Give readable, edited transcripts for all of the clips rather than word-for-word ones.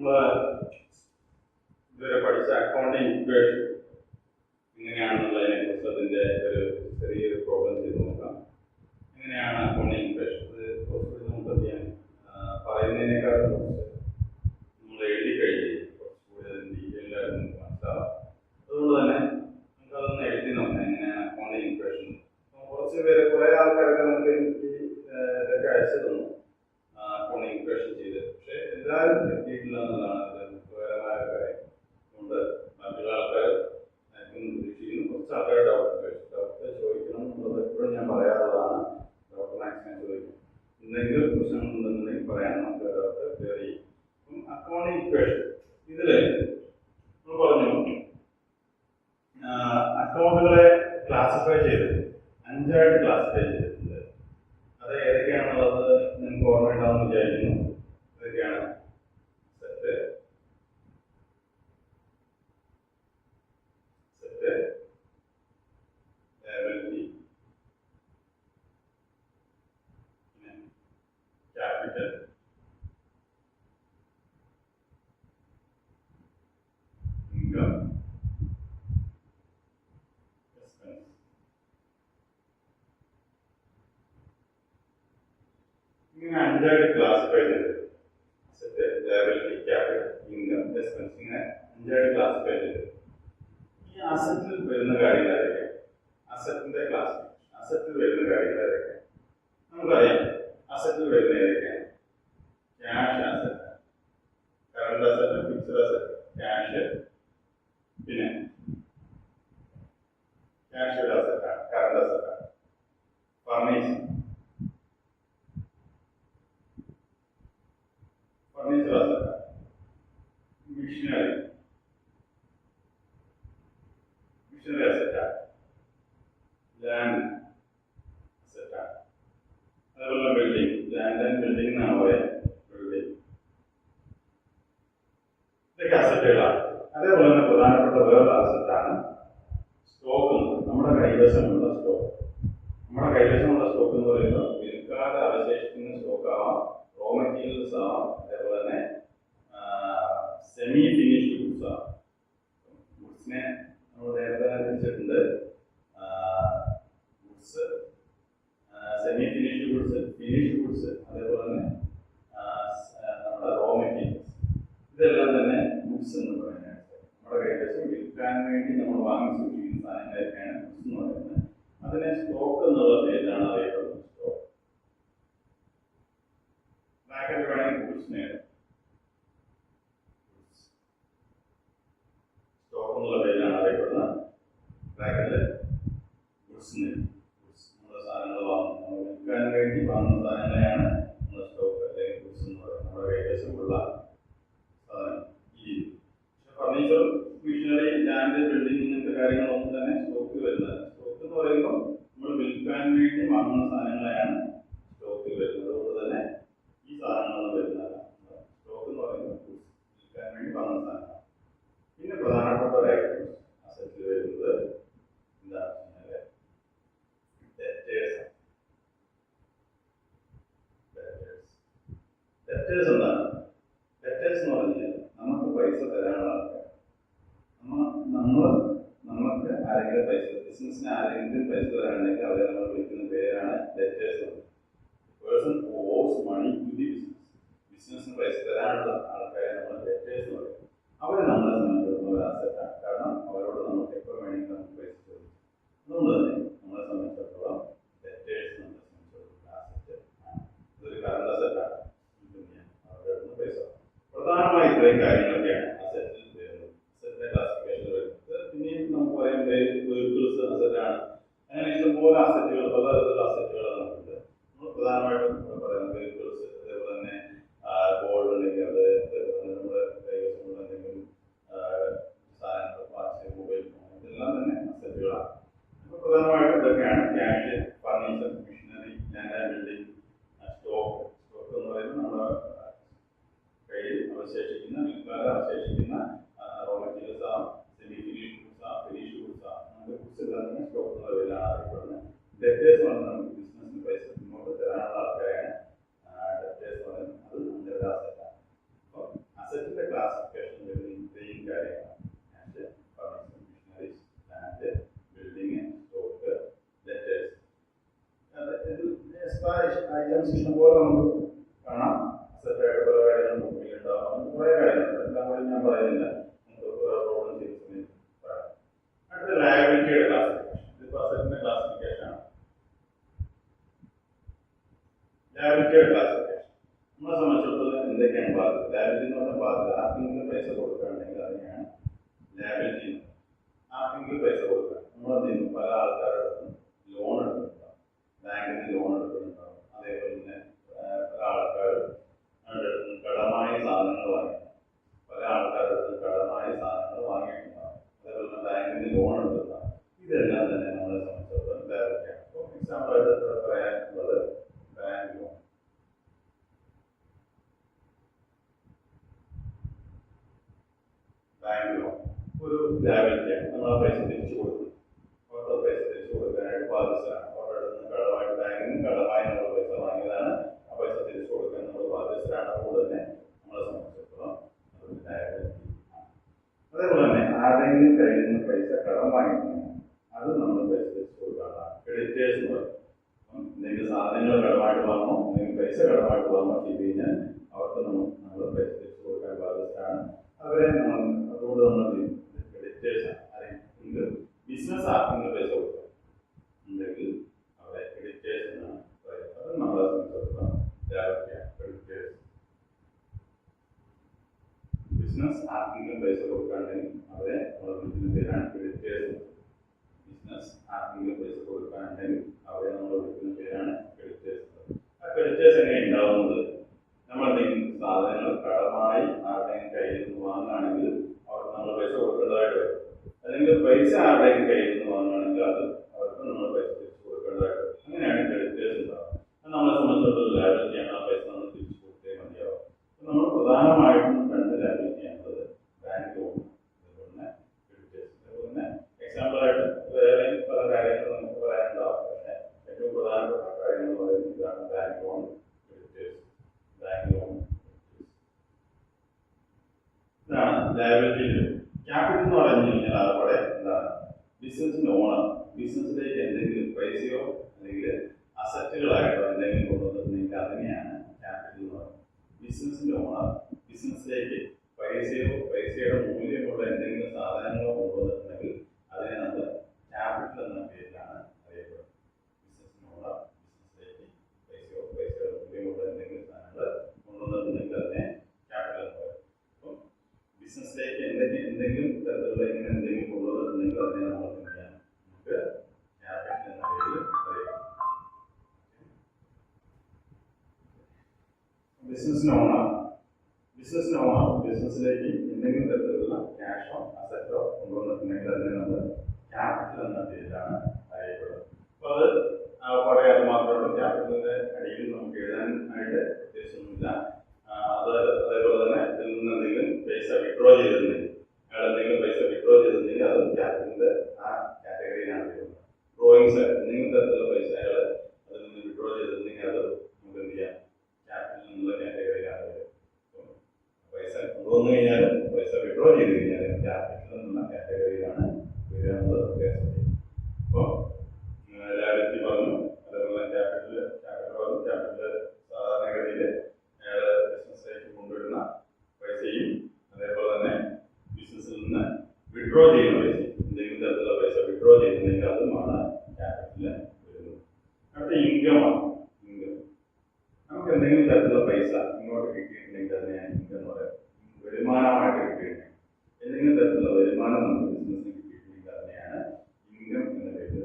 നമ്മൾ ഇതുവരെ പഠിച്ച അക്കൗണ്ടിങ് ഇക്വേഷൻ എങ്ങനെയാണെന്നുള്ളതിനെ കുറിച്ച് അതിൻ്റെ ഒരു ചെറിയൊരു പ്രോബ്ലം ചെയ്ത് നോക്കാം. എങ്ങനെയാണ് അക്കൗണ്ടിങ് ഇക്വേഷൻ? അത് കുറച്ചുകൂടി നമുക്ക് ചെയ്യാൻ പറയുന്നതിനേക്കാളും കുറച്ച് നമ്മൾ എഴുതി കഴിഞ്ഞ് കുറച്ചുകൂടി അതിന് ഡീറ്റെയിലായിട്ട് നമുക്ക് മനസ്സിലാവാം. അതുകൊണ്ട് തന്നെ നമുക്കതൊന്ന് എഴുതി നോക്കാം എങ്ങനെയാണ് അക്കൗണ്ടിങ് ഇക്വേഷൻ. കുറേ ആൾക്കാരൊക്കെ നമുക്ക് എനിക്ക് ഇതൊക്കെ അയച്ചു തന്നു അക്കൗണ്ടിങ് ഇക്വേഷൻ ചെയ്ത്. പക്ഷേ എല്ലാവരും എത്തിയിട്ടില്ല എന്നുള്ളതാണ് അതിൽ മുഖ്യപരമായ കാര്യം. അതുകൊണ്ട് മറ്റുള്ള ആൾക്കാർ പ്രതീക്ഷിക്കുന്നു. കുറച്ച് ആൾക്കാർ ഡൗട്ട് ചോദിക്കണം എന്നുള്ളത് എപ്പോഴും ഞാൻ പറയാറുള്ളതാണ്. ഡൗട്ട് മാക്സിമം ചോദിക്കും. എന്തെങ്കിലും പ്രശ്നങ്ങളുണ്ടെന്നുണ്ടെങ്കിൽ പറയാൻ നമുക്ക് ഡൗട്ട് ക്ലിയർ ചെയ്യും. അപ്പം അക്കൗണ്ടിങ് ഇക്വേഷൻ ഇതിൽ നമ്മൾ പറഞ്ഞു അക്കൗണ്ടുകളെ ക്ലാസിഫൈ ചെയ്ത് 5 ആയിട്ട് ക്ലാസിഫൈ ചെയ്തിട്ടുണ്ട്. അത് ഏതൊക്കെയാണെന്നുള്ളത് നിങ്ങൾക്ക് ഓർമ്മയുണ്ടാവുമെന്ന് വിചാരിക്കുന്നു. ഇതൊക്കെയാണ് സെറ്റ്, ലയബിലിറ്റി, പിന്നെ ക്യാപിറ്റൽ, ഇൻകം, എക്സ്പെൻസ്. ഇങ്ങനെ 5 ആയിട്ട് ക്ലാസിഫൈ ചെയ്ത് asset, liability, capital, income, expense ഇങ്ങനെ 5 ആയിട്ട് ക്ലാസിഫൈ ചെയ്ത് ഈ അസറ്റിൽ വരുന്ന കാര്യങ്ങളൊക്കെ അസറ്റിന്റെ ക്ലാസിഫിക്കേഷൻ. അസറ്റിൽ വരുന്ന കാര്യങ്ങളൊക്കെ നമുക്കറിയാം. അസറ്റിൽ വരുന്ന ഏതൊക്കെയാണ്? Cash asset, current asset, fixed asset, cash, പിന്നെ ക്യാഷ് ഒരു അസറ്റാണ്, കറണ്ട് അസറ്റാണ്. ഫർണിച്ചർ, ഫർണിച്ചർ അസറ്റാണ്. മിഷനറി, മിഷനറി അസറ്റാണ്. ലാൻഡ് അസറ്റാണ്. അതേപോലെ ബിൽഡിംഗ്, ലാൻഡ് ആൻഡ് ബിൽഡിംഗ് എന്നാണ് പറയാം. ബിൽഡിംഗ് ഇതൊക്കെ അസറ്റുകളാണ്. അതേപോലെ തന്നെ പ്രധാനപ്പെട്ട വേറൊരു അസറ്റാണ് സ്റ്റോക്ക്. നമ്മുടെ കൈവശമുള്ള സ്റ്റോക്ക്. നമ്മുടെ കൈവശമുള്ള സ്റ്റോക്ക് എന്ന് പറയുമ്പോൾ വിൽക്കാതെ അവശേഷിക്കുന്ന സ്റ്റോക്ക് ആവാം, റോ മെറ്റീരിയൽസ് ആവാം, അതേപോലെ തന്നെ സെമി ഫിനിഷ്ഡ് ഗുഡ്സ് ആവാം. ഗുഡ്സിനെ നമ്മൾ നേരത്തെ അനുസരിച്ചിട്ടുണ്ട്. Goods, semi finished goods, finished goods, അതേപോലെ തന്നെ നമ്മുടെ റോ മെറ്റീരിയൽസ്. ഇതെല്ലാം തന്നെ ഗുഡ്സ് എന്ന് പറയുന്നത് നമ്മുടെ കൈവശം വിൽക്കാൻ വേണ്ടി നമ്മൾ വാങ്ങി സൂക്ഷിക്കുന്ന സാധനങ്ങളൊക്കെയാണ് ഗുഡ്സ് എന്ന് പറയുന്നത്. അതിനെ സ്റ്റോക്ക് എന്നുള്ള പേരിലാണ് അറിയപ്പെടുന്നത്. സ്റ്റോക്ക് ബ്രാക്കറ്റ് വേണമെങ്കിൽ ഗുഡ്സിനെ സ്റ്റോക്ക് എന്നുള്ള പേരിലാണ് അറിയപ്പെടുന്നത്. ബ്രാക്കറ്റിൽ ഗുഡ്സിനെ, നമ്മുടെ സാധനങ്ങൾ വാങ്ങുന്നു, നമ്മൾ വിൽക്കാൻ വേണ്ടി വാങ്ങുന്ന സാധനങ്ങളെയാണ് നമ്മുടെ സ്റ്റോക്ക് അല്ലെങ്കിൽ ഗുഡ്സ് എന്ന് പറയുന്നത്. നമ്മുടെ കൈവശമുള്ള സാധനം. ഈ ഫർണിച്ചർ, മിഷനറി, ലാൻഡ്, ബിൽഡിംഗ് ഇങ്ങനത്തെ കാര്യങ്ങളൊന്നും തന്നെ സ്റ്റോക്കിൽ വരുന്നത്. സ്റ്റോക്ക് എന്ന് പറയുമ്പോൾ നമ്മൾ വിൽക്കാൻ വേണ്ടി വാങ്ങുന്ന സാധനങ്ങളെയാണ് സ്റ്റോക്കിൽ വരുന്നത്. അതുകൊണ്ട് തന്നെ ഈ സാധനങ്ങളൊന്നും വരുന്നതല്ല. സ്റ്റോക്ക് എന്ന് പറയുമ്പോൾ വിൽക്കാൻ വേണ്ടി വാങ്ങുന്ന സാധനങ്ങൾ. പിന്നെ പ്രധാനപ്പെട്ട ഒരു ഐറ്റം അസറ്റിൽ വരുന്നത് എന്താണെന്ന് വെച്ചാൽ ഡെറ്റേഴ്സ്. ഡെറ്റേഴ്സ് എന്താണ്? ഡെറ്റേഴ്സ് എന്ന് പറഞ്ഞാൽ നമുക്ക് പൈസ തരാനുള്ള ആൾക്കാർ. നമുക്ക് ആരെങ്കിലും പൈസ, ബിസിനസ്സിന് ആരെങ്കിലും പൈസ തരാനുണ്ടെങ്കിൽ അവരെ നമ്മൾ വിളിക്കുന്ന പേരാണ് debtors. Person who owes money to the business. ബിസിനസ്സിന് പൈസ തരാനുള്ള ആൾക്കാരെ നമ്മൾ ഡെറ്റേഴ്സ് എന്ന് പറയും. അവർ നമ്മളെ സംബന്ധിച്ചിടത്തോളം ഒരു അസറ്റാണ്. കാരണം അവരോട് നമുക്ക് എപ്പോൾ വേണമെങ്കിൽ നമുക്ക് പൈസ ചോദിക്കും. അതുകൊണ്ട് തന്നെ നമ്മളെ സംബന്ധിച്ചിടത്തോളം ഡെറ്റേഴ്സ് നമ്മളെ സംബന്ധിച്ചിടത്തോളം അസറ്റ് ആണ്. ഇതൊരു കറണ്ട് അസറ്റാണ്. അവരുടെ അടുത്ത് പൈസ. പ്രധാനമായി ഇത്രയും കാര്യങ്ങളൊക്കെയാണ് അസറ്റിൽ വരുന്നത്. അസറ്റിന്റെ ക്ലാസിഫിക്കേഷൻ വരുന്നത്. പിന്നെയും നമുക്ക് പറയാം വെഹിക്കിൾസ് അസറ്റാണ്. അങ്ങനെ ഇഷ്ടംപോലെ അസറ്റുകൾ, പലതരത്തിലുള്ള അസറ്റുകൾ നമുക്കുണ്ട്. നമ്മൾ പ്രധാനമായിട്ടും പറയുന്നത് വെഹിക്കിൾസ്, അതേപോലെ തന്നെ ഗോൾഡ് ഉണ്ടെങ്കിൽ അത്, അതേപോലെ തന്നെ നമ്മുടെ കൈവശമുള്ള എന്തെങ്കിലും സാധനങ്ങൾ, വാച്ച്, മൊബൈൽ ഫോൺ, ഇതെല്ലാം തന്നെ അസറ്റുകളാണ്. അപ്പോൾ പ്രധാനമായിട്ടും ഇതൊക്കെയാണ് cash, furniture, machinery, land and building, stock. Stock എന്ന് പറയുന്നത് നമ്മുടെ കയ്യിൽ അവശേഷിക്കുന്ന, വിൽക്കാതെ അവശേഷിക്കുന്ന റോ മെറ്റീരിയൽസ് ആവാം, സെമി ഫിനിഷ്ഡ് ഗുഡ്സ് ആവാം, ഫിനിഷ്ഡ് ഗുഡ്സ് ആവാം. നമുക്ക് ഗുഡ്സ് എല്ലാം തന്നെ സ്റ്റോക്ക് എന്നുള്ള പേരിലാണ് അറിയപ്പെടുന്നത്. ഡെറ്റേഴ്സ് എന്ന് പറഞ്ഞാൽ നമുക്ക് ബിസിനസ്സിന് പൈസ ഇങ്ങോട്ട് തരാനുള്ള ആൾക്കാരെയാണ് ഡെറ്റേഴ്സ് പറയുന്നത്. അത് നമ്മുടെ ഒരു അസറ്റാണ്. അപ്പോൾ അസറ്റിന്റെ നമുക്ക് കാണാം. സെറ്റായിട്ട് പല കാര്യങ്ങളും ബുക്കിലുണ്ടാവും, കുറേ കാര്യങ്ങളുണ്ട്. എല്ലാം കൂടി ഞാൻ പറയുന്നില്ല, നമുക്ക് പ്രോബ്ലം ചെയ്യുന്ന സമയത്ത് പറയാം. അടുത്ത ലയബിലിറ്റിയുടെ ക്ലാസിഫിക്കേഷൻ. ഇതിപ്പോൾ അസറ്റിന്റെ ക്ലാസിഫിക്കേഷൻ ആണ്. ലയബിലിറ്റിയുടെ ക്ലാസിഫിക്കേഷൻ നമ്മളെ സംബന്ധിച്ചിടത്തോളം എന്തൊക്കെയാണ് ബാധ്യത? ലയബിലിറ്റി എന്ന് പറഞ്ഞാൽ ബാധ്യത. ആർക്കെങ്കിലും പൈസ കൊടുക്കുകയാണെങ്കിൽ അതിനെയാണ് ലയബിലിറ്റി. ആർക്കെങ്കിലും പൈസ കൊടുക്കുക, നമ്മൾ എന്ത് ചെയ്യുന്നു? പല ആൾക്കാരുടെ ലോൺ എടുക്കുന്നുണ്ടാവും, ബാങ്കിൽ നിന്ന് ലോൺ എടുക്കുന്നുണ്ടാവും. അതേപോലെ തന്നെ പല ആൾക്കാർ കടമായി സാധനങ്ങൾ വാങ്ങി, പല ആൾക്കാരുടെ അടുത്ത് കടമായി സാധനങ്ങൾ വാങ്ങിയിട്ടുണ്ടാവും. അതേപോലെ തന്നെ ബാങ്കിൽ നിന്ന് ലോൺ എടുക്കുന്നുണ്ടാവും. ഇതെല്ലാം തന്നെ നമ്മളെ സംബന്ധിച്ചിടത്തോളം ലയബിലിറ്റിയാണ്. ഇപ്പോൾ എക്സാമ്പിളായിട്ട് ഇവിടെ പറയാനുള്ളത് ബാങ്ക് ലോൺ. ബാങ്ക് ലോൺ ഒരു ലയബിലിറ്റിയാണ്. നമ്മൾ ആ പൈസ തിരിച്ചു കൊടുക്കും. അവരുടെ പൈസ തിരിച്ചു കൊടുക്കാനായിട്ട് ബാധ്യസ്ഥരാണ്. അവരുടെ അടുത്ത് നിന്ന് കടമായിട്ട്, ബാങ്കിൽ നിന്ന് കടമായി നമ്മൾ പൈസ വാങ്ങിയതാണ്, ആ പൈസ തിരിച്ചു കൊടുക്കാൻ നമ്മൾ ബാധ്യസ്ഥരാണ്. അതുകൊണ്ട് തന്നെ നമ്മളെ സംബന്ധിച്ചിടത്തോളം അതൊരു ലയബിലിറ്റി ആണ്. അതേപോലെ തന്നെ ആരുടെയെങ്കിലും കയ്യിൽ നിന്ന് പൈസ കടം വാങ്ങിക്കുന്നു, അത് നമ്മൾ പൈസ തിരിച്ചു കൊടുക്കാനുള്ളതാണ്. ക്രെഡിറ്റേഴ്സ് എന്ന് പറയും. എന്തെങ്കിലും സാധനങ്ങൾ കടമായിട്ട് വാങ്ങുമോ, എന്തെങ്കിലും പൈസ കടമായിട്ട് വാങ്ങുമോ ചെയ്ത് കഴിഞ്ഞാൽ അവർക്ക് നമ്മൾ പൈസ തിരിച്ചു കൊടുക്കാൻ ബാധ്യസ്ഥരാണ്. അവരെ നമ്മൾ അതുകൊണ്ട് നമ്മൾ ക്രെഡിറ്റേഴ്സാണ്. ആരെങ്കിലും ബിസിനസ് ആർക്കെങ്കിലും പൈസ കൊടുക്കുക ഉണ്ടെങ്കിൽ അവരെ ക്രെഡിറ്റേഴ്സ് എന്നാണ് പറയുന്നത്. അത് നമ്മളെ സംബന്ധിച്ചിടത്തോളം ലയബിലിറ്റിയാണ്. ക്രെഡിറ്റേഴ്സ്. ബിസിനസ് ആർക്കെങ്കിലും പൈസ കൊടുക്കാണ്ടെങ്കിൽ അവരെ നമ്മൾ വിളിക്കുന്ന പേരാണ് ക്രെഡിറ്റേഴ്സ്. ബിസിനസ് ആർക്കെങ്കിലും പൈസ കൊടുക്കാനുണ്ടെങ്കിൽ അവരെ നമ്മൾ വിളിക്കുന്ന പേരാണ് ക്രെഡിറ്റേഴ്സ്. ആ ക്രെഡിറ്റേഴ്സ് എങ്ങനെ ഉണ്ടാവുന്നത്? നമ്മൾ എന്തെങ്കിലും സാധനങ്ങൾ കടമായി ആരുടെയും കയ്യിൽ നിന്ന് വാങ്ങുകയാണെങ്കിൽ അവർക്ക് നമ്മൾ പൈസ കൊടുക്കേണ്ടതായിട്ട് വരും. അല്ലെങ്കിൽ പൈസ ആരുടെയും കയ്യിൽ നിന്ന് വാങ്ങുകയാണെങ്കിൽ അത് അവർക്ക് നമ്മൾ പൈസ തിരിച്ചു കൊടുക്കേണ്ടതായിട്ട് വരും. അങ്ങനെയാണ് ക്രെഡിറ്റേഴ്സ് ഉണ്ടാവുക. അത് നമ്മളെ സംബന്ധിച്ചിടത്തോളം ലയബിലിറ്റിയാണ്. ആ പൈസ നമ്മൾ തിരിച്ചു കൊടുത്തേ മതിയാവും. നമ്മൾ പ്രധാനമായിട്ടും രണ്ട് ലയബിലിറ്റിയാണുള്ളത്: ബാങ്ക് ലോൺ, അതുപോലെ തന്നെ ക്രെഡിറ്റേഴ്സ്. അതുപോലെ തന്നെ എക്സാമ്പിളായിട്ട് വേറെ പല കാര്യങ്ങളും നമുക്ക് പറയാനുണ്ടാവും. പക്ഷേ ഏറ്റവും പ്രധാനപ്പെട്ട കാര്യങ്ങൾ പറയുന്നത് ഇതാണ്: bank loan, creditors. Bank loan, ഇതാണ് ലയബിലിറ്റി. ക്യാപിറ്റൽ എന്ന് പറഞ്ഞു കഴിഞ്ഞാൽ അവിടെ എന്താണ്? ബിസിനസിന്റെ ഓണർ ബിസിനസ്സിലേക്ക് എന്തെങ്കിലും പൈസയോ അല്ലെങ്കിൽ അസറ്റുകളായിട്ടോ എന്തെങ്കിലും കൊണ്ടുവന്നിട്ടുണ്ടെങ്കിൽ അതിനെയാണ് ക്യാപിറ്റൽ എന്ന് പറയുന്നത്. ബിസിനസിന്റെ ഓണർ ബിസിനസ്സിലേക്ക് പൈസയോ പൈസയുടെ മൂല്യമുള്ള എന്തെങ്കിലും സാധനങ്ങളോ കൊണ്ടുവന്നിട്ടുണ്ടെങ്കിൽ അതിനെ നമ്മൾ ക്യാപിറ്റൽ എന്ന പേരിലാണ് അറിയപ്പെടുന്നത്. ബിസിനസിന്റെ ഓണർ ബിസിനസ്സിലേക്ക് പൈസയോ പൈസയുടെ മൂല്യമുള്ള എന്തെങ്കിലും സാധനങ്ങൾ കൊണ്ടുവന്നിട്ടുണ്ടെങ്കിൽ അതിനെ ക്യാപിറ്റൽ എന്ന് പറയും. അപ്പം ബിസിനസ്സിലേക്ക് എന്തെങ്കിലും തരത്തിലുള്ള ഇങ്ങനെ എന്തെങ്കിലും കൊണ്ടുവന്നിട്ടുണ്ടെങ്കിൽ അതിനെ നമ്മൾ എന്ത് ചെയ്യാം? നമുക്ക് ക്യാപിറ്റൽ എന്ന പേരിൽ അറിയാം. ബിസിനസിന് ഓണർ ബിസിനസ്സിലേക്ക് എന്തെങ്കിലും തരത്തിലുള്ള ക്യാഷോ അസറ്റോ കൊണ്ടുവന്നിട്ടുണ്ടെങ്കിൽ അതിനെ നമ്മൾ ക്യാപിറ്റൽ എന്ന പേരിലാണ് അറിയപ്പെടുന്നത്. അപ്പോൾ അത് പറയാതെ മാത്രമല്ല, ക്യാപിറ്റലിന്റെ അടിയിൽ നമുക്ക് എഴുതാനായിട്ട് ഉദ്ദേശമൊന്നുമില്ല. അതേപോലെ തന്നെ ഇതിൽ നിന്ന് എന്തെങ്കിലും പൈസ വിഡ്രോ ചെയ്തിട്ടുണ്ടെങ്കിൽ, അയാൾ എന്തെങ്കിലും പൈസ വിഡ്രോ ചെയ്തിട്ടുണ്ടെങ്കിൽ അത് ക്യാപിറ്റലിന്റെ ആ കാറ്റഗറിയിലാണ് വരുന്നത്. ഡ്രോയിങ്സ് എന്തെങ്കിലും തരത്തിലുള്ള പൈസ അയാൾ അതിൽ നിന്ന് വിഡ്രോ ചെയ്തിട്ടുണ്ടെങ്കിൽ അത് നമുക്ക് എന്ത് ചെയ്യാം? ക്യാപിറ്റൽ എന്നുള്ള കാറ്റഗറിയിലാണ് വരുന്നത്. പൈസ കൊണ്ടുവന്നു കഴിഞ്ഞാലും പൈസ വിഡ്രോ ചെയ്ത് കഴിഞ്ഞാലും ക്യാപിറ്റൽ എന്നുള്ള കാറ്റഗറിയിലാണ് വരിക എന്നുള്ളത് പ്രത്യേകം. അപ്പോൾ ലയബിലിറ്റി പറഞ്ഞു, അതേപോലെ ക്യാപിറ്റൽ പറഞ്ഞു. ക്യാപിറ്റൽ സാധാരണഗതിയിൽ അയാൾ ബിസിനസ്സിലേക്ക് കൊണ്ടുവരുന്ന പൈസയും അതേപോലെ തന്നെ ബിസിനസ്സിൽ നിന്ന് വിഡ്രോ ചെയ്യുന്ന പൈസയും, എന്തെങ്കിലും തരത്തിലുള്ള പൈസ വിഡ്രോ ചെയ്യുന്നുണ്ടെങ്കിൽ അതുമാണ് ക്യാപിറ്റലിൽ വരുന്നത്. അടുത്ത ഇൻകമാണ്. നമുക്ക് എന്തെങ്കിലും തരത്തിലുള്ള പൈസ ഇങ്ങോട്ട് കിട്ടിയിട്ടുണ്ടെങ്കിൽ അതിനെയാണ് ഇൻകം എന്ന് പറയുന്നത്. വരുമാനമായിട്ട് കിട്ടിയിട്ടുണ്ടെങ്കിൽ എന്തെങ്കിലും തരത്തിലുള്ള വരുമാനം നമുക്ക് ബിസിനസ്സിന് കിട്ടിയിട്ടുണ്ടെങ്കിൽ അതിനെയാണ് ഇൻകം എന്ന പേര്.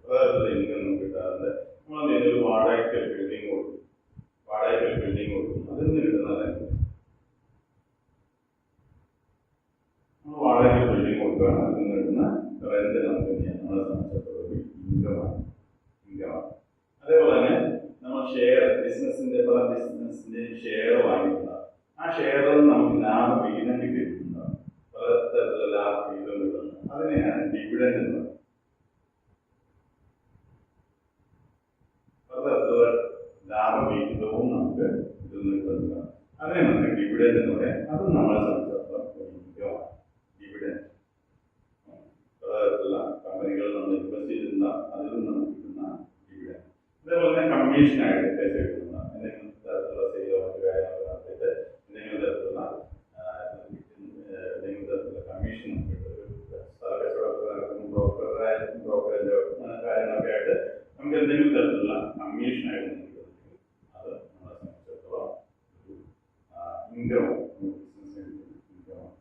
പലതരത്തിലുള്ള ഇൻകം നമുക്ക് കിട്ടാറുണ്ട്. നമ്മൾ എന്തെങ്കിലും ഒരു വാടകയ്ക്ക് ബിൽഡിംഗ് കൊടുക്കും, അതിൽ നിന്ന് കിട്ടുന്നതല്ല. നമ്മൾ വാടകയ്ക്ക് ബിൽഡിംഗ് കൊടുക്കുകയാണ്, അതിൽ നിന്ന് കിട്ടുന്ന റെന്റ് നമുക്ക് നമ്മളെ സംബന്ധിച്ചിടത്തോളം ഒരു ഇൻകമാണ്. അതേപോലെ തന്നെ നമ്മൾ ഷെയർ പല ബിസിനസിന്റെയും ഷെയർ വാങ്ങിയിട്ടുണ്ടാകും. ആ ഷെയറിൽ നമുക്ക് ലാഭവിഹിതം കിട്ടിയിട്ടുണ്ടാകും. പല തരത്തിലുള്ള ലാഭവിഹിതം കിട്ടുന്നത് അതിനെയാണ് ഡിവിഡൻഡ് എന്ന് പറയുന്നത്. പലതരത്തിലുള്ള ലാഭവിഹിതവും നമുക്ക് ഇതിൽ നിന്ന് കിട്ടുന്നതാണ്. അതിനെ നമുക്ക് ഡിവിഡൻഡ് എന്ന് പറയാം. അതും നമ്മളെ സംബന്ധിച്ചിടത്തോളം ഒരു ഇൻകമാണ്. ഡിവിഡൻഡ് പലതരത്തിലുള്ള കമ്പനികളിൽ നമ്മൾ ഇൻവെസ്റ്റ് ചെയ്തിരുന്ന അതിൽ നിന്ന് നമുക്ക് കിട്ടുന്ന ഡിവിഡൻഡ്. അതേപോലെ തന്നെ കമ്മീഷനായിട്ട് പൈസ കിട്ടുന്ന എന്തെങ്കിലും ഇൻകമാണ്, ബിസിനസ് ഇൻകമാണ്.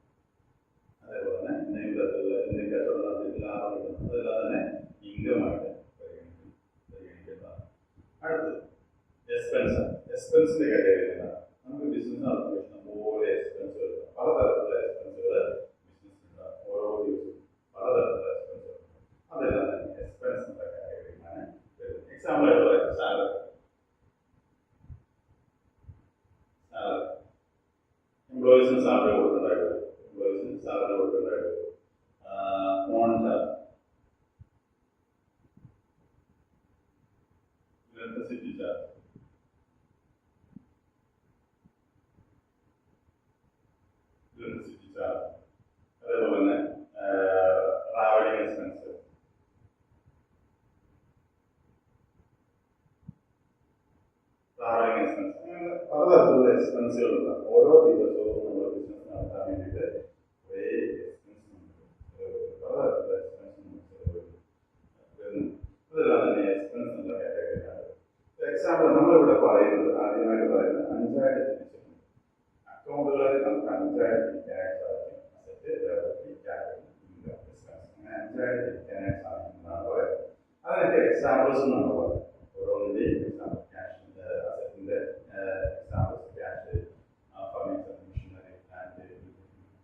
അതേപോലെ തന്നെ എന്തെങ്കിലും തരത്തിലുള്ള എന്തെങ്കിലും കച്ചവടം നടത്തിയിട്ട് ലാഭം കിട്ടുന്നു, അതെല്ലാം തന്നെ ഇൻകമായിട്ട് പരിഗണിക്കുന്നതാണ്. അടുത്തത് എക്സ്പെൻസ്. എക്സ്പെൻസിന്റെ കാറ്റഗറി എന്താണ്? നമുക്ക് ബിസിനസ് നടത്തുമ്പോൾ ഇഷ്ടംപോലെ എക്സ്പെൻസുകൾ, പലതരത്തിലുള്ള എക്സ്പെൻസുകൾ ബിസിനസ് ഉണ്ടാകും. ഓരോ ദിവസവും പലതരത്തിലുള്ള എക്സ്പെൻസുകൾ, അതെല്ലാം തന്നെ എക്സ്പെൻസിന്റെ കാറ്റഗറിയിലാണ് വരുന്നത്. എക്സാമ്പിൾ ആയിട്ട് പറയാം, സാലറി. എംപ്ലോയീസിന് സാലറി കൊടുക്കേണ്ടതായിട്ട് വരും, എംപ്ലോയീസിന് സാലറി കൊടുക്കേണ്ടതായിട്ട് വരും. ഫോൺ ചാർജ്, ഇലക്ട്രിസിറ്റി ചാർജ്, അതേപോലെ തന്നെ ട്രാവലിംഗ് എക്സ്പെൻസ്, അങ്ങനെ പലതരത്തിലുള്ള എക്സ്പെൻസുകൾ ഉണ്ടാകും. ഓരോ ദിവസവും നമ്മൾ ബിസിനസ് നടത്താൻ വേണ്ടിയിട്ട് കുറേ എക്സ്പെൻസ് നമുക്ക് പലതരത്തിലുള്ള എക്സ്പെൻസ് നമുക്ക് വരുന്നു. അതെല്ലാം തന്നെ എക്സ്പെൻസ് എന്നുള്ള കാറ്റഗറിയാണ്. എക്സാമ്പിൾ നമ്മളിവിടെ പറയുന്നത്, ആദ്യമായിട്ട് പറയുന്നത് അഞ്ചായിട്ട് തിരിച്ചിട്ടുണ്ട്. അക്കൗണ്ടുകളിൽ നമുക്ക് അഞ്ചായിട്ട് തിരിക്കാനായിട്ട് സാധിക്കും. Asset, liability, capital, income, expense, അങ്ങനെ അഞ്ചായിട്ട് തിരിക്കാനായിട്ട് സാധിക്കുന്നതാണ് പറയുന്നത്. അതിനൊക്കെ എക്സാമ്പിൾസ് എന്നാണ് പറയുന്നത്. ഓരോന്നിൻ്റെയും എക്സാമ്പിൾ, ക്യാഷിൻ്റെ അസറ്റിൻ്റെ examples, cash, furniture, machinery, land,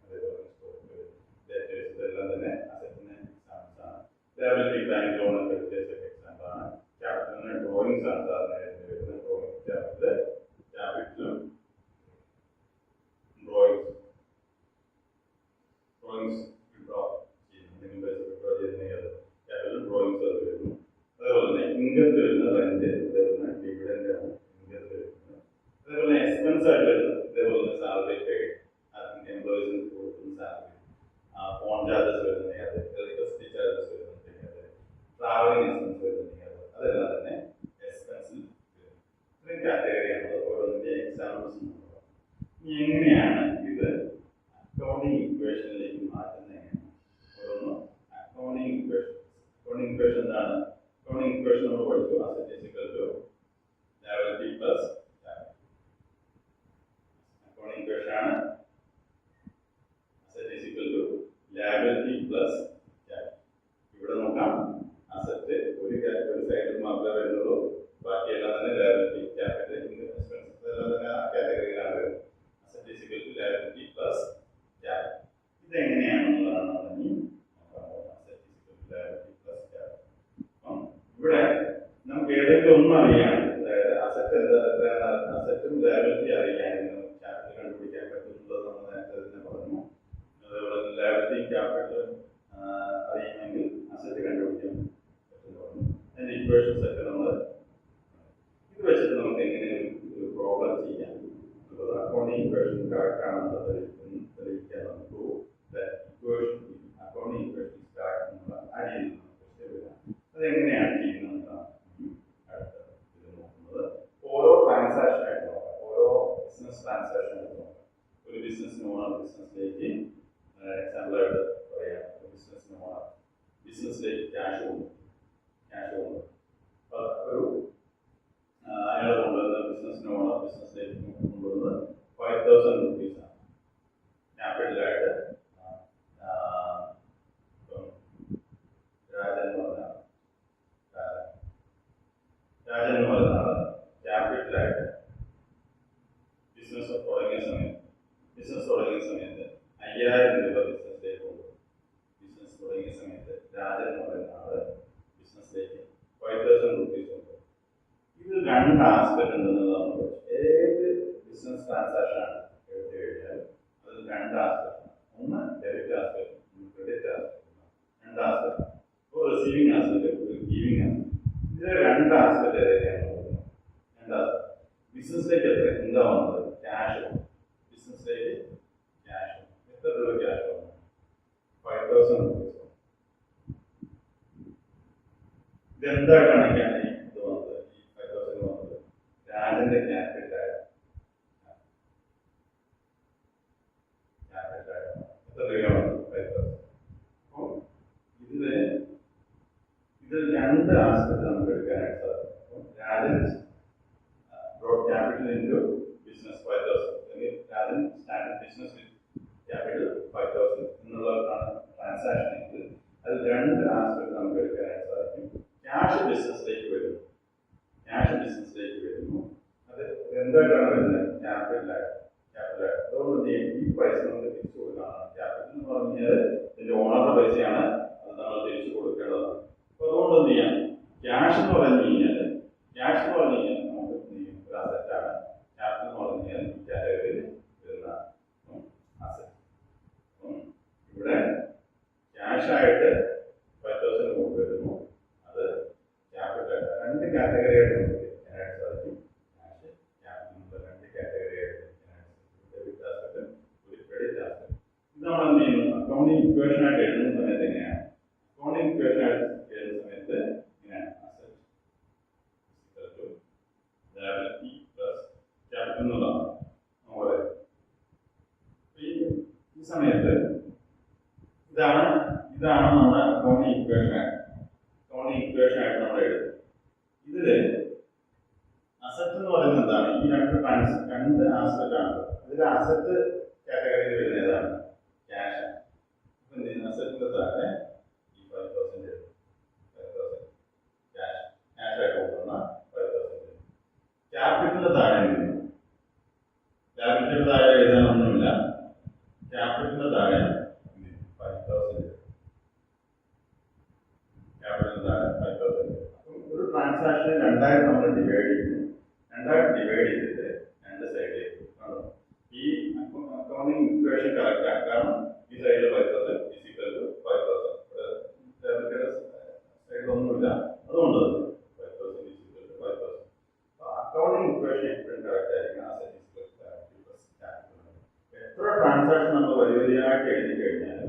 അതേപോലെ സ്റ്റോക്ക്, ഡെറ്റേഴ്സ്, ഇതെല്ലാം തന്നെ അസറ്റിന് എക്സാമ്പിൾസ് ആണ്. ലയബിലിറ്റി, ബാങ്ക് ലോൺ, ക്രെഡിറ്റേഴ്സ് ഒക്കെ എക്സാമ്പിൾ ആണ്. ക്യാപിറ്റലിന് ഡ്രോയിങ്സ് ആണ് സാധാരണയായിട്ട് വരുന്നത്. ഡ്രോയിങ്, ക്യാപിറ്റലും ഡ്രോയിങ്സ് വിഡ്രോ ചെയ്യുന്നു, എന്തെങ്കിലും പൈസ വിഡ്രോ ചെയ്യുന്നെങ്കിൽ അത് ക്യാപിറ്റൽ ഡ്രോയിങ്സ് അത് വരുന്നു. അതേപോലെ തന്നെ ഇൻകത്തിൽ വരുന്ന റെന്റ്, അതേപോലെ ഡിവിഡൻഡ് ആണ് ഇൻകത്തിൽ വരുന്നത്. അതേപോലെ എക്സ്പെൻസ് ആയിട്ട് വരുന്നത് ഇതേപോലെ തന്നെ സാലറി പെയ്ഡ്, എംപ്ലോയീസിന് കൊടുക്കുന്ന സാലറി, ഫോൺ ചാർജസ് വരുന്നുണ്ടെങ്കിൽ അത്, ഇലക്ട്രിസിറ്റി ചാർജസ് വരുന്നുണ്ടെങ്കിൽ അത്, ട്രാവലിംഗ് എക്സ്പെൻസ് വരുന്നുണ്ടെങ്കിൽ അത്, അതെല്ലാം തന്നെ എക്സ്പെൻസിൽ വരും. ഇത്രയും കാറ്റഗറിയാണ് ഓരോന്നിൻ്റെ എക്സാമ്പിൾസ്. എങ്ങനെയാണ് ഇത് അക്കൗണ്ടിങ് ഇക്വേഷനിലേക്ക് മാറ്റുന്നത്? എങ്ങനെയാണ് ഓരോന്നും അക്കൗണ്ടിങ് ഇക്വേഷൻ. അക്കൗണ്ടിങ് ഇക്വേഷൻ എന്താണ്? അക്കൗണ്ടിങ് ഇക്വേഷൻ നമ്മൾ പഠിച്ചു, asset is equal to liability plus capital. Accounting equation ആണ് asset is equal to liability plus capital. ഇവിടെ നോക്കാം, അസറ്റ് ഒരു സൈഡിൽ മാത്രമേ വരുന്നുള്ളൂ, ബാക്കിയെല്ലാം തന്നെ ലയബിലിറ്റി, ക്യാപിറ്റൽ, ഇൻകം, എക്സ്പെൻസ്, ഇതെല്ലാം തന്നെ ആ കാറ്റഗറിയിലാണ് വരുന്നത്. Asset is equal to liability plus capital. ഇതെങ്ങനെയാണെന്നുള്ളതാണ് നമ്മൾ ഇനി നോക്കാൻ പോകുന്നത്. Asset is equal to liability plus capital. അപ്പം ഇവിടെ നമുക്ക് ഏതെങ്കിലും ഒന്നും അറിയാനും, അതായത് അസറ്റ് അസറ്റും ലയബിലിറ്റി അറിയാനും നമുക്ക് ക്യാപിറ്റൽ കണ്ടുപിടിക്കാൻ പറ്റുന്നുള്ളത് നമ്മൾ നേരത്തെ തന്നെ പറഞ്ഞു. അതേപോലെ ലയബിലിറ്റി, ക്യാപിറ്റൽ അറിയുമെങ്കിൽ അസറ്റ് കണ്ടുപിടിക്കാൻ പറ്റുന്നു പറഞ്ഞു. അതിന്റെ ഇക്വേഷൻസ് ഒക്കെ നമ്മൾ ഇത് വെച്ചിട്ട് നമുക്ക് എങ്ങനെ ഒരു പ്രോബ്ലം ചെയ്യാം എന്നുള്ളത്, അക്കൗണ്ടിങ് ഇക്വേഷൻ കറക്റ്റ് ആണെന്നുള്ളത് തെളിയിക്കാൻ നമുക്ക് അക്കൗണ്ടിങ് ഇക്വേഷൻ കറക്റ്റ് എന്നുള്ള ആ രീതിയിൽ നമുക്ക് വരാം. അതെങ്ങനെയാണ് ചെയ്യുന്നതെന്നാണ് അടുത്ത ഇത് നോക്കുന്നത്. ഓരോ ട്രാൻസാക്ഷൻ ആയിട്ട് നോക്കാം, ഓരോ ബിസിനസ് ട്രാൻസാക്ഷൻ ആയിട്ട് നോക്കാം. ഒരു ബിസിനസ്സിന് ഓണർ ബിസിനസ്സിലേക്ക്, എക്സാമ്പിളായിട്ട് പറയാം, ബിസിനസ്സിന് ഓണർ ബിസിനസ്സിലേക്ക് ക്യാഷ് കൊണ്ടു. ഒരു അയാൾ കൊണ്ടുവന്ന ബിസിനസ്സിന് ഓണർ ബിസിനസ്സിലേക്ക് കൊണ്ടുവന്നത് 5,000 rupees ആണ് ക്യാപിറ്റലായിട്ട്. രാജൻ എന്ന് പറയുന്ന ആള് ക്യാപിറ്റലായിട്ട് ബിസിനസ് തുടങ്ങിയ സമയത്ത് 5,000 രൂപ ബിസിനസ്സിലേക്ക് കൊണ്ടുപോകും. ബിസിനസ് തുടങ്ങിയ സമയത്ത് രാജൻ എന്ന് പറയുന്ന ആള് ബിസിനസ്സിലേക്ക് 5,000 rupees കൊണ്ടുപോകും. ഇതിൽ രണ്ട് ആസ്പെക്ട് ഉണ്ടെന്നുള്ളതാണ് നമ്മൾ പഠിച്ചത്. ഏത് ബിസിനസ് ട്രാൻസാക്ഷൻ ആണ് എടുത്തു കഴിഞ്ഞാൽ അതിൽ രണ്ട് ആസ്പെക്ട്, ഒന്ന് ഡെബിറ്റ് ആസ്പെക്ട്, ഒന്ന് ക്രെഡിറ്റ് ആസ്പെക്ട്. രണ്ട് ആസ്പെക്ട്, ഒരു റിസീവിംഗ് ആസ്പെക്ട്, ഒരു ഗീവിംഗ് ആസ്പെക്ട്. ഇതിലെ രണ്ട് ആസ്പെക്ട് ഏതൊക്കെയാണ് നോക്കുന്നത്? രണ്ട് ആസ്പെക്ട്. ബിസിനസ്സിലേക്ക് എത്ര എന്താ വന്നത്? ക്യാഷ്. ബിസിനസ്സിലേക്ക് ക്യാഷ് എത്ര രൂപ ക്യാഷ് വന്നു? 5,000 rupees. ഇതെന്തായിട്ടാണ് ഇത് വന്നത്? ഈ 5,000 വന്നത് രാജന്റെ ക്യാപിറ്റലായിട്ട്. അക്കൗണ്ടിങ് ഇക്വേഷൻ ആയിട്ട് എഴുതുന്ന സമയത്ത് എങ്ങനെയാണ്? അക്കൗണ്ടിങ് ഇക്വേഷൻ ആയിട്ട് എഴുതുന്ന സമയത്ത് ഇങ്ങനെയാണ്. അസറ്റ് ലയബിലിറ്റി പ്ലസ് ക്യാപിറ്റൽ എന്നുള്ളതാണ് നമ്മുടെ. ഈ സമയത്ത് ഇതാണ് നമ്മുടെ അക്കൗണ്ടിങ് ഇക്വേഷൻ ആയിട്ട് നമ്മൾ എഴുതുന്നത്. ഇതില് അസറ്റ് എന്ന് പറയുന്നത് എന്താണ്? ഈ രണ്ട് ആസ്പെക്ട് ആണ്. ഇതിൽ അസറ്റ് കാറ്റഗറിയിൽ വരുന്ന ഏതാണ്? ക്യാഷ്. അസറ്റിന്റെ താഴെ ഈ 5,000 ക്യാഷ് ആയിട്ട് കൊടുക്കുന്ന 5,000. ക്യാപിറ്റലിന്റെ താഴെ ക്യാപിറ്റലിന്റെ താഴെ എഴുതാനൊന്നുമില്ല. ക്യാപിറ്റലിന്റെ താഴെ 5,000. ക്യാപിറ്റലിന്റെ താഴെ 5,000. ഒരു ട്രാൻസാക്ഷനെ രണ്ടായിട്ട് നമ്മൾ ഡിവൈഡ് ചെയ്തിട്ട് രണ്ട് സൈഡിലേക്ക് ഈ അക്കൗണ്ടിങ് ഇക്വേഷൻ കറക്റ്റ് ആണ്. കാരണം ഈ സൈഡിൽ 5,000 സൈഡിലൊന്നുമില്ല, അതുകൊണ്ട് 5,000 അക്കൗണ്ടിങ് ഇക്വേഷൻ എപ്പോഴും കറക്റ്റ് ആയിരിക്കും. എത്ര ട്രാൻസാക്ഷൻ നമ്മൾ വരിവരിയായിട്ട് എഴുതി കഴിഞ്ഞാൽ